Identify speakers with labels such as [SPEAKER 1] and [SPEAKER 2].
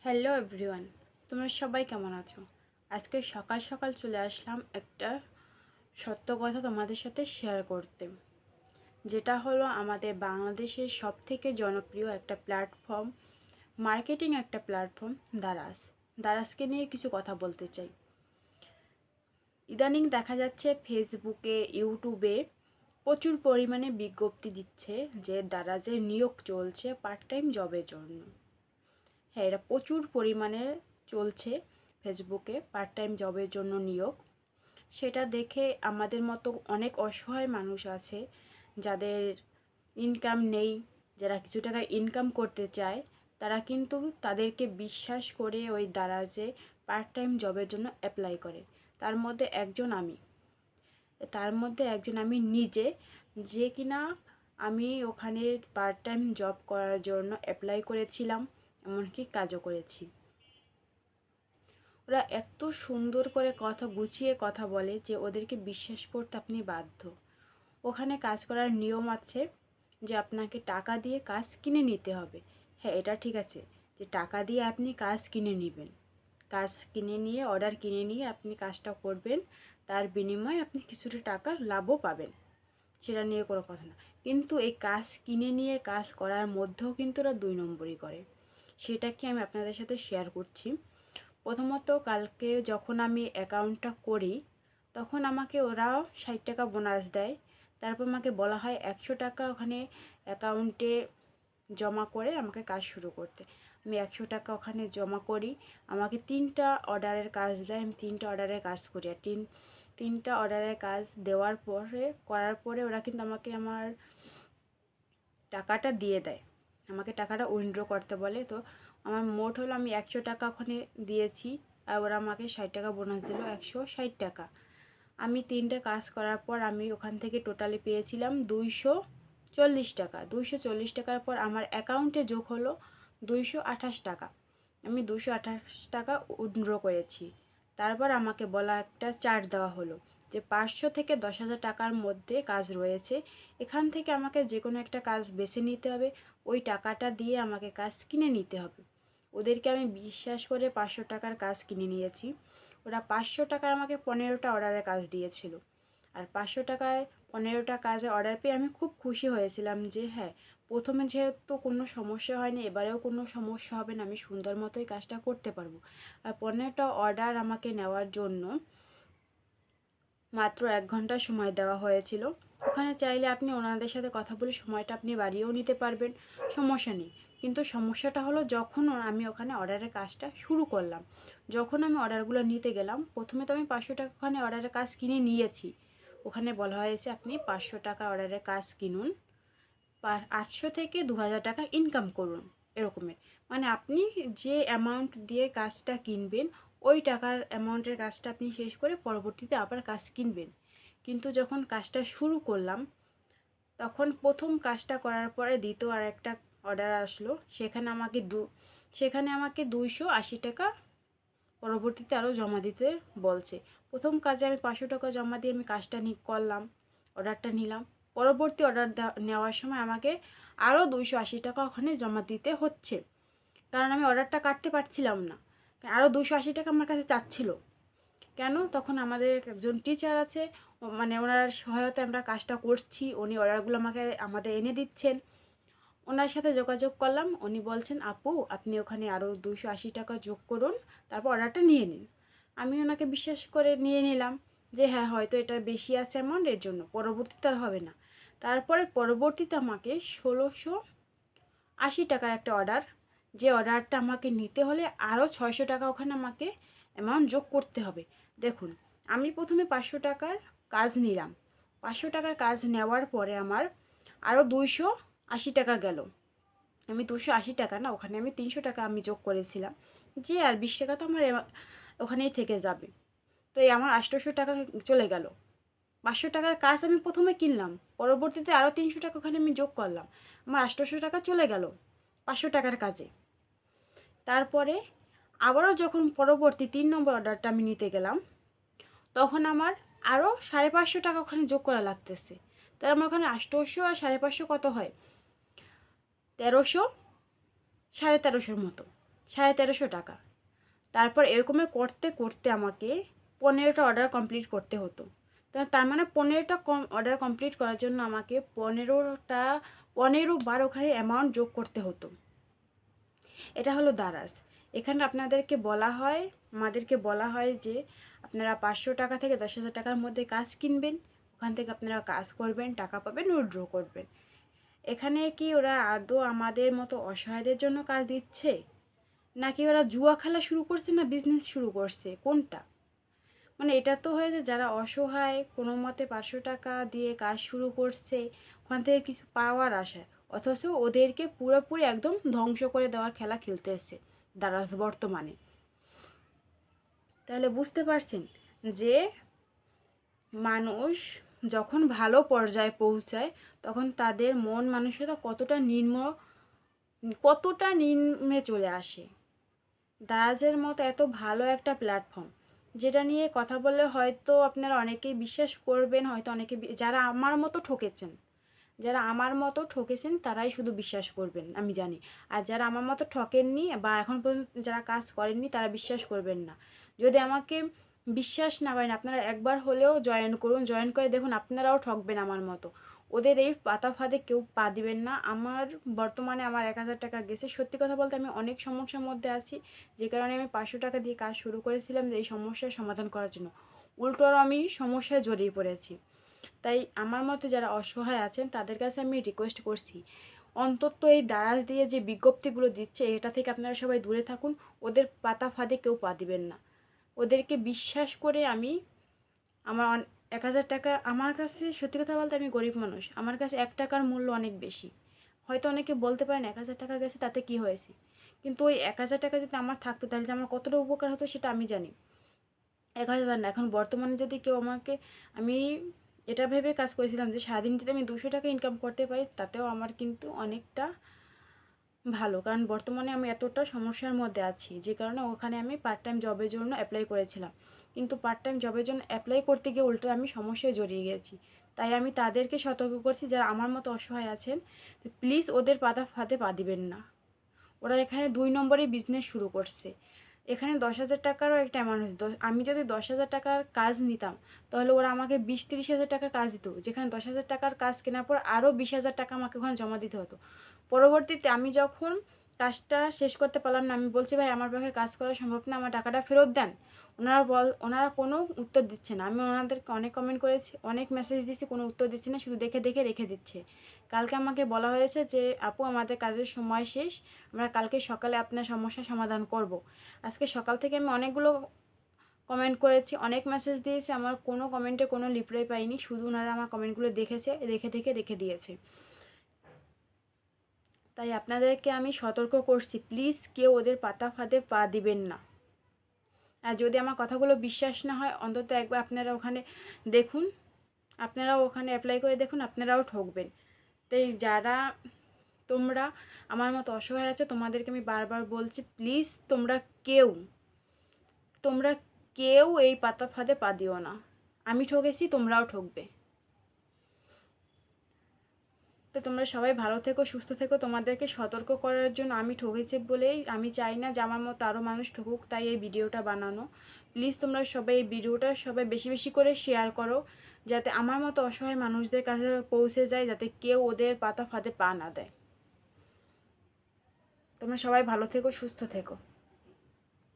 [SPEAKER 1] Hello everyone, তোমরা সবাই কেমন আছো? আজকে সকাল সকাল চলে আসলাম একটা সত্য কথা তোমাদের সাথে শেয়ার করতে, যেটা হলো আমাদের বাংলাদেশের সবথেকে জনপ্রিয় একটা প্ল্যাটফর্ম, মার্কেটিং একটা প্ল্যাটফর্ম দারাজকে নিয়ে কিছু কথা বলতে চাই। ইদানিং দেখা যাচ্ছে ফেসবুকে, ইউটিউবে প্রচুর পরিমাণে বিজ্ঞপ্তি দিচ্ছে যে দারাজে নিয়োগ চলছে পার্ট টাইম জবের জন্য। হ্যাঁ, এটা প্রচুর পরিমাণে চলছে ফেসবুকে পার্ট টাইম জবের জন্য নিয়োগ। সেটা দেখে আমাদের মতো অনেক অসহায় মানুষ আছে যাদের ইনকাম নেই, যারা কিছু টাকা ইনকাম করতে চায়, তারা কিন্তু তাদেরকে বিশ্বাস করে ওই দারাজে পার্ট টাইম জবের জন্য অ্যাপ্লাই করে। তার মধ্যে একজন আমি নিজে, যে কিনা আমি ওখানে পার্ট টাইম জব করার জন্য অ্যাপ্লাই করেছিলাম, এমনকি কাজও করেছি। ওরা এত সুন্দর করে কথা গুছিয়ে কথা বলে যে ওদেরকে বিশ্বাস করতে আপনি বাধ্য। ওখানে কাজ করার নিয়ম আছে যে আপনাকে টাকা দিয়ে কাজ কিনে নিতে হবে। হ্যাঁ, এটা ঠিক আছে যে টাকা দিয়ে আপনি কাজ কিনে নেবেন, কাজ কিনে নিয়ে, অর্ডার কিনে নিয়ে আপনি কাজটা করবেন, তার বিনিময়ে আপনি কিছুটা টাকা লাভও পাবেন, সেটা নিয়ে কোনো কথা না। কিন্তু এই কাজ কিনে নিয়ে কাজ করার মধ্যেও কিন্তু ওরা 2 নম্বরই করে। সেটা কি আমি আপনাদের সাথে শেয়ার করছি। প্রথমত, কালকে যখন আমি অ্যাকাউন্টটা করি তখন আমাকে ওরা 60 টাকা বোনাস দেয়। তারপর আমাকে বলা হয় 100 টাকা ওখানে অ্যাকাউন্টে জমা করে আমাকে কাজ শুরু করতে। আমি 100 টাকা ওখানে জমা করি। আমাকে 3টা অর্ডারের কাজ দেয়, আমি 3টা অর্ডারের কাজ করি। আর তিনটা অর্ডারের কাজ করার পরে ওরা কিন্তু আমাকে আমার টাকাটা দিয়ে দেয়, আমাকে টাকাটা উইথড্র করতে বলে। তো আমার মোট হলো আমি 100 টাকা ওখানে দিয়েছি, আর ওরা আমাকে 60 টাকা বোনাস দিল, 160 টাকা। আমি 3টে কাজ করার পর আমি ওখান থেকে টোটালি পেয়েছিলাম 240 টাকা। 240 টাকার পর আমার অ্যাকাউন্টে যোগ হলো 228 টাকা। আমি 228 টাকা উইথড্র করেছি। তারপর আমাকে বলা একটা চার্ট দেওয়া হলো যে 500 থেকে 10,000 টাকার মধ্যে কাজ রয়েছে, এখান থেকে আমাকে যে কোনো একটা কাজ বেছে নিতে হবে, ওই টাকাটা দিয়ে আমাকে কাজ কিনে নিতে হবে। ওদেরকে আমি বিশ্বাস করে 500 টাকার কাজ কিনে নিয়েছি। ওরা 500 টাকায় আমাকে 15টা অর্ডারের কাজ দিয়েছিল। আর 500 টাকায় 15টা কাজের অর্ডার পেয়ে আমি খুব খুশি হয়েছিলাম যে হ্যাঁ, প্রথমে যেহেতু কোনো সমস্যা হয়নি, এবারেও কোনো সমস্যা হবে না, আমি সুন্দর মতোই কাজটা করতে পারবো। আর 15টা অর্ডার আমাকে নেওয়ার জন্য মাত্র 1 ঘন্টা সময় দেওয়া হয়েছিল। ওখানে চাইলে আপনি ওনাদের সাথে কথা বলে সময়টা আপনি বাড়িয়েও নিতে পারবেন, সমস্যা নেই। কিন্তু সমস্যাটা হলো যখন আমি ওখানে অর্ডারের কাজটা শুরু করলাম, যখন আমি অর্ডারগুলো নিতে গেলাম, প্রথমে তো আমি 500 টাকা ওখানে অর্ডারের কাজ কিনে নিয়েছি। ওখানে বলা হয়েছে আপনি 500 টাকা অর্ডারের কাজ কিনুন, 800 থেকে 2,000 টাকা ইনকাম করুন, এরকমের। মানে আপনি যে অ্যামাউন্ট দিয়ে কাজটা কিনবেন, ওই টাকার অ্যামাউন্টের কাজটা আপনি শেষ করে পরবর্তীতে আবার কাজ কিনবেন। কিন্তু যখন কাজটা শুরু করলাম, তখন প্রথম কাজটা করার পরে দ্বিতীয় আর একটা অর্ডার আসলো, সেখানে আমাকে 280 টাকা পরবর্তীতে আরও জমা দিতে বলছে। প্রথম কাজে আমি 500 টাকা জমা দিয়ে আমি কাজটা করলাম, অর্ডারটা নিলাম। পরবর্তী অর্ডার নেওয়ার সময় আমাকে আরও 280 টাকা ওখানে জমা দিতে হচ্ছে, কারণ আমি অর্ডারটা কাটতে পারছিলাম না। আরও 280 টাকা আমার কাছে চাচ্ছিল। কেন? তখন আমাদের একজন টিচার আছে, মানে ওনার সহায়তায় আমরা কাজটা করছি, উনি অর্ডারগুলো আমাদের এনে দিচ্ছেন। ওনার সাথে যোগাযোগ করলাম, উনি বলছেন আপু আপনি ওখানে আরও 280 টাকা যোগ করুন, তারপর অর্ডারটা নিয়ে নিন। আমি ওনাকে বিশ্বাস করে নিয়ে নিলাম যে হ্যাঁ, হয়তো এটা বেশি আছে অ্যামাউন্ট, এর জন্য পরবর্তীতে আর হবে না। তারপরে পরবর্তীতে আমাকে 1,680 টাকার একটা অর্ডার, যে অর্ডারটা আমাকে নিতে হলে আরও 600 টাকা ওখানে আমাকে অ্যামাউন্ট যোগ করতে হবে। দেখুন, আমি প্রথমে 500 টাকার কাজ নিলাম, 500 টাকার কাজ নেওয়ার পরে আমার আরও 280 টাকা গেল। আমি 280 টাকা না, ওখানে আমি 300 টাকা আমি যোগ করেছিলাম, যে আর 20 টাকা তো আমার ওখানেই থেকে যাবে। তো এই আমার 800 টাকা চলে গেল। 500 টাকার কাজ আমি প্রথমে কিনলাম, পরবর্তীতে আরও 300 টাকা ওখানে আমি যোগ করলাম, আমার 800 টাকা চলে গেল 500 টাকার কাজে। তারপরে আবারও যখন পরবর্তী 3 নম্বর অর্ডারটা আমি নিতে গেলাম, তখন আমার আরও 550 টাকা ওখানে যোগ করা লাগতেছে। তার আমার ওখানে 800 আর 550 কত হয়, 1300, 1350 মতো। 1350 টাকা। তারপর এরকমই করতে করতে আমাকে 15টা অর্ডার কমপ্লিট করতে হতো। তার মানে 15টা অর্ডার কমপ্লিট করার জন্য আমাকে 15 বার ওখানে অ্যামাউন্ট যোগ করতে হতো। এটা হলো দারাজ। এখানে আমাদেরকে বলা হয় যে আপনারা 500 টাকা থেকে 10,000 টাকার মধ্যে কাজ কিনবেন, ওখান থেকে আপনারা কাজ করবেন, টাকা পাবেন, উইথড্র করবেন। এখানে কি ওরা আদৌ আমাদের মতো অসহায়দের জন্য কাজ দিচ্ছে, নাকি ওরা জুয়া খেলা শুরু করছে, না বিজনেস শুরু করছে, কোনটা? মানে এটা তো হয়েছে যারা অসহায় কোনো মতে 500 টাকা দিয়ে কাজ শুরু করছে ওখান থেকে কিছু পাওয়ার আশায়, অথচ ওদেরকে পুরোপুরি একদম ধ্বংস করে দেওয়ার খেলা খেলতেছে দারাজ বর্তমানে। তাহলে বুঝতে পারছেন যে মানুষ যখন ভালো পর্যায়ে পৌঁছায় তখন তাদের মন মানসিকতা কতটা নিম্নে চলে আসে। দারাজের মতো এত ভালো একটা প্ল্যাটফর্ম, যেটা নিয়ে কথা বললে হয়তো আপনারা অনেকেই বিশ্বাস করবেন, হয়তো অনেকে যারা আমার মতো ঠকেছেন তারাই শুধু বিশ্বাস করবেন আমি জানি। আর যারা আমার মতো ঠকেননি বা এখন পর্যন্ত যারা কাজ করেননি তারা বিশ্বাস করবেন না। যদি আমাকে বিশ্বাস না করেন আপনারা একবার হলেও জয়েন করুন, জয়েন করে দেখুন আপনারাও ঠকবেন আমার মতো। ওদের এই পাতা ফাঁদে কেউ পা দিবেন না। বর্তমানে আমার 1000 টাকা গেছে। সত্যি কথা বলতে আমি অনেক সমস্যার মধ্যে আছি, যে কারণে আমি 500 টাকা দিয়ে কাজ শুরু করেছিলাম যে এই সমস্যার সমাধান করার জন্য। উল্টো আরও আমি সমস্যায় জড়িয়ে পড়েছি। তাই আমার মতো যারা অসহায় আছেন তাদের কাছে আমি রিকোয়েস্ট করছি, অন্তত এই দারাজ দিয়ে যে বিজ্ঞপ্তিগুলো দিচ্ছে এটা থেকে আপনারা সবাই দূরে থাকুন। ওদের পাতা ফাঁদে কেউ পা দিবেন না। ওদেরকে বিশ্বাস করে আমার 1000 টাকা, আমার কাছে সত্যি কথা বলতে আমি গরিব মানুষ, আমার কাছে 1 টাকার মূল্য অনেক বেশি। হয়তো অনেকে বলতে পারেন 1000 টাকা গেছে তাতে কি হয়েছে, কিন্তু ওই 1000 টাকা যদি আমার থাকতো তাহলে যে আমার কতটা উপকার হতো সেটা আমি জানি। 1000 না, এখন বর্তমানে যদি কেউ আমি এটা ভেবে কাজ করেছিলাম যে সারাদিন যদি আমি 200 টাকা ইনকাম করতে পারি তাতেও আমার কিন্তু অনেকটা ভালো, কারণ বর্তমানে আমি এতটা সমস্যার মধ্যে আছি যে কারণে ওখানে আমি পার্ট টাইম জবের জন্য অ্যাপ্লাই করেছিলাম, কিন্তু পার্ট টাইম জবের জন্য অ্যাপ্লাই করতে গিয়ে উল্টো আমি সমস্যায় জড়িয়ে গেছি। তাই আমি তাদেরকে সতর্ক করছি যারা আমার মতো অসহায় আছেন, প্লিজ ওদের পাতা ফাঁদে পা দিবেন না। ওরা এখানে 2 নম্বরে বিজনেস শুরু করছে। এখানে 10,000 টাকারও একটা অ্যামাউন্ট আছে। আমি যদি 10,000 টাকার কাজ নিতাম তাহলে ওরা আমাকে 20-30,000 টাকার কাজ দিত, যেখানে 10,000 টাকার কাজ কেনার পর আরও 20,000 টাকা আমাকে ওখানে জমা দিতে হতো। পরবর্তীতে আমি যখন কাজটা শেষ করতে পারলাম না, আমি বলছি ভাই আমার পক্ষে কাজ করা সম্ভব না, আমার টাকাটা ফেরত দেন। ওনারা কোনো উত্তর দিচ্ছে না। আমি ওনাদেরকে অনেক কমেন্ট করেছি, অনেক মেসেজ দিচ্ছি, কোনো উত্তর দিচ্ছে না, শুধু দেখে দেখে রেখে দিচ্ছে। কালকে আমাকে বলা হয়েছে যে আপু আমাদের কাজের সময় শেষ, আমরা কালকে সকালে আপনার সমস্যার সমাধান করব। আজকে সকাল থেকে আমি অনেকগুলো কমেন্ট করেছি, অনেক মেসেজ দিয়েছি, আমার কোনো কমেন্টে কোনো রিপ্লাই পাইনি, শুধু ওনারা আমার কমেন্টগুলো দেখেছে, দেখে দেখে রেখে দিয়েছে। তাই আপনাদেরকে আমি সতর্ক করছি, প্লিজ কেউ ওদের পাতা ফাঁদে পা দিবেন না। আর যদি আমার কথাগুলো বিশ্বাস না হয় অন্তত একবার আপনারা ওখানে দেখুন, আপনারাও ওখানে অ্যাপ্লাই করে দেখুন, আপনারাও ঠকবেন। তাই তোমরা আমার মতো অসহায় আছো তোমাদেরকে আমি বারবার বলছি, প্লিজ তোমরা কেউ এই পাতা ফাঁদে পা দিও না। আমি ঠকেছি, তোমরাও ঠকবে। তো তোমরা সবাই ভালো থেকো, সুস্থ থেকো। তোমাদেরকে সতর্ক করার জন্য, আমি ঠকেছি বলেই আমি চাই না যে আমার মতো আরও মানুষ ঠকুক, তাই এই ভিডিওটা বানানো। প্লিজ তোমরা সবাই এই ভিডিওটা বেশি বেশি করে শেয়ার করো, যাতে আমার মতো অসহায় মানুষদের কাছে পৌঁছে যায়, যাতে কেউ ওদের পাতা ফাঁদে পা না দেয়। তোমরা সবাই ভালো থেকো, সুস্থ থেকো।